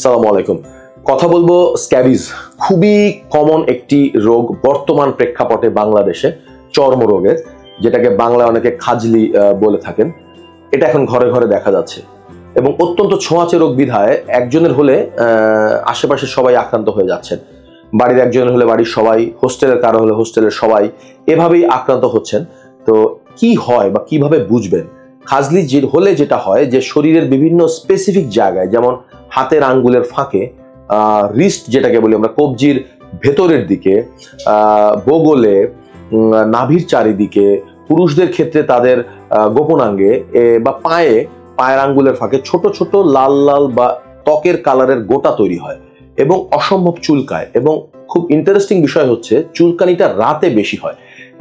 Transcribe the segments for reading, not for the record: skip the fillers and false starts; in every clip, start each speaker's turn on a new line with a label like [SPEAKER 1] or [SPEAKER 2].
[SPEAKER 1] আসসালামু আলাইকুম। কথা বলবো স্ক্যাবিজ, খুবই কমন একটি রোগ বর্তমান প্রেক্ষাপটে বাংলাদেশে, চর্মরোগের, যেটাকে বাংলায় অনেকে খাজলি বলে থাকেন। এটা এখন ঘরে ঘরে দেখা যাচ্ছে এবং অত্যন্ত ছোঁয়াচে রোগ বিধায় একজনের হলে আশেপাশে সবাই আক্রান্ত হয়ে যাচ্ছেন। বাড়ির একজনের হলে বাড়ির সবাই, হোস্টেলের কারো হলে হোস্টেলের সবাই, এভাবেই আক্রান্ত হচ্ছেন। তো কি হয় বা কিভাবে বুঝবেন? খাজলি হলে যেটা হয় যে শরীরের বিভিন্ন স্পেসিফিক জায়গায়, যেমন হাতের আঙ্গুলের ফাঁকে, রিস্ট যেটাকে বলি আমরা, কবজির ভেতরের দিকে, বগলে, নাভির চারিদিকে, পুরুষদের ক্ষেত্রে তাদের গোপনাঙ্গে বা পায়ের আঙ্গুলের ফাঁকে ছোট ছোট লাল লাল বা ত্বকের কালারের গোটা তৈরি হয় এবং অসম্ভব চুলকায়। এবং খুব ইন্টারেস্টিং বিষয় হচ্ছে চুলকানিটা রাতে বেশি হয়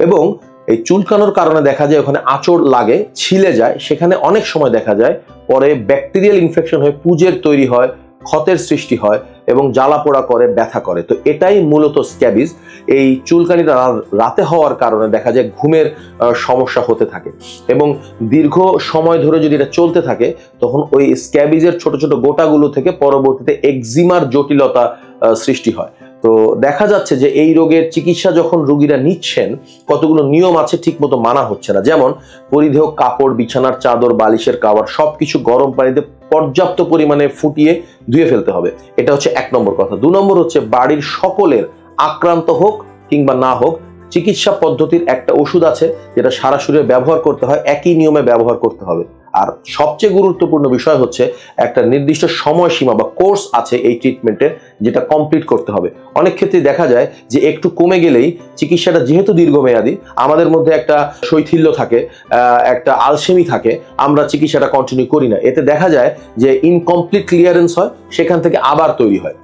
[SPEAKER 1] এবং এই চুলকানোর কারণে দেখা যায় ওখানে আঁচড় লাগে, ছিলে যায়, সেখানে অনেক সময় দেখা যায় পরে ব্যাকটেরিয়াল ইনফেকশন হয়ে পুঁজের তৈরি হয়, ক্ষতের সৃষ্টি হয় এবং জ্বালা পোড়া করে, ব্যথা করে। তো এটাই মূলত স্ক্যাবিজ। এই চুলকানিটা রাতে হওয়ার কারণে দেখা যায় ঘুমের সমস্যা হতে থাকে এবং দীর্ঘ সময় ধরে যদি এটা চলতে থাকে তখন ওই স্ক্যাবিজের ছোট ছোট গোটাগুলো থেকে পরবর্তীতে একজিমার জটিলতা সৃষ্টি হয়। তো দেখা যাচ্ছে যে এই রোগের চিকিৎসা যখন রোগীরা নিচ্ছেন, কতগুলো নিয়ম আছে ঠিক মতো মানা হচ্ছে না। যেমন পরিধেয় কাপড়, বিছানার চাদর, বালিশের কাভার সবকিছু গরম পানিতে পর্যাপ্ত পরিমাণে ফুটিয়ে ধুয়ে ফেলতে হবে। এটা হচ্ছে 1 নম্বর কথা। 2 নম্বর হচ্ছে বাড়ির সকলের, আক্রান্ত হোক কিংবা না হোক, চিকিৎসা পদ্ধতির একটা ওষুধ আছে যেটা সারা শরীরে ব্যবহার করতে হয়, একই নিয়মে ব্যবহার করতে হবে। আর সবচেয়ে গুরুত্বপূর্ণ বিষয় হচ্ছে একটা নির্দিষ্ট সময়সীমা বা কোর্স আছে এই ট্রিটমেন্টের, যেটা কমপ্লিট করতে হবে। অনেক ক্ষেত্রে দেখা যায় যে একটু কমে গেলেই, চিকিৎসাটা যেহেতু দীর্ঘমেয়াদী, আমাদের মধ্যে একটা শৈথিল্য থাকে, একটা আলসেমি থাকে, আমরা চিকিৎসাটা কন্টিনিউ করি না। এতে দেখা যায় যে ইনকমপ্লিট ক্লিয়ারেন্স হয়, সেখান থেকে আবার তৈরি হয়,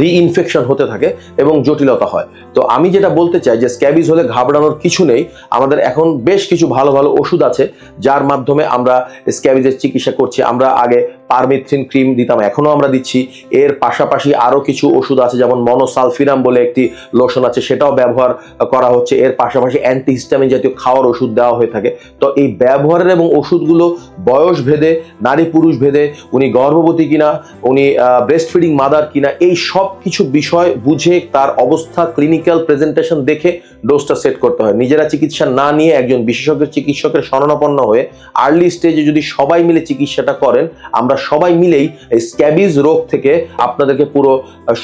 [SPEAKER 1] রিইনফেকশন হতে থাকে এবং জটিলতা হয়। তো আমি যেটা বলতে চাই যে স্ক্যাবিজ হলে ঘাবড়ানোর কিছু নেই। আমাদের এখন বেশ কিছু ভালো ভালো ওষুধ আছে যার মাধ্যমে আমরা স্ক্যাবিজের চিকিৎসা করছি। আমরা আগে পারমেথ্রিন ক্রিম দিতাম, এখনো আমরা দিচ্ছি। এর পাশাপাশি আরো কিছু ওষুধ আছে, যেমন মনোসালফিরাম বলে একটি লোশন আছে, সেটাও ব্যবহার করা হচ্ছে। এর পাশাপাশি অ্যান্টিহিস্টামিন জাতীয় খাওয়ার ওষুধ দেওয়া হয়ে থাকে। তো এই ব্যবহারের এবং ওষুধগুলো বয়স ভেদে, নারী পুরুষ ভেদে, উনি গর্ভবতী কিনা, উনি ব্রেস্ট ফিডিং মাদার কিনা, এই সব কিছু বিষয় বুঝে, তার অবস্থা, ক্লিনিক্যাল প্রেজেন্টেশন দেখে ডোজটা সেট করতে হয়। নিজেরা চিকিৎসা না নিয়ে একজন বিশেষজ্ঞ চিকিৎসকের শরণাপন্ন হয়ে আর্লি স্টেজে যদি সবাই মিলে চিকিৎসাটা করেন, আমরা সবাই মিলেই এই স্ক্যাবিজ রোগ থেকে আপনাদেরকে, পুরো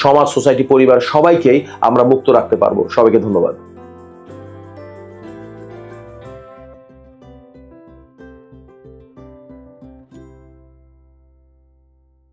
[SPEAKER 1] সমাজ, সোসাইটি, পরিবার সবাইকেই আমরা মুক্ত রাখতে পারবো। সবাইকে ধন্যবাদ।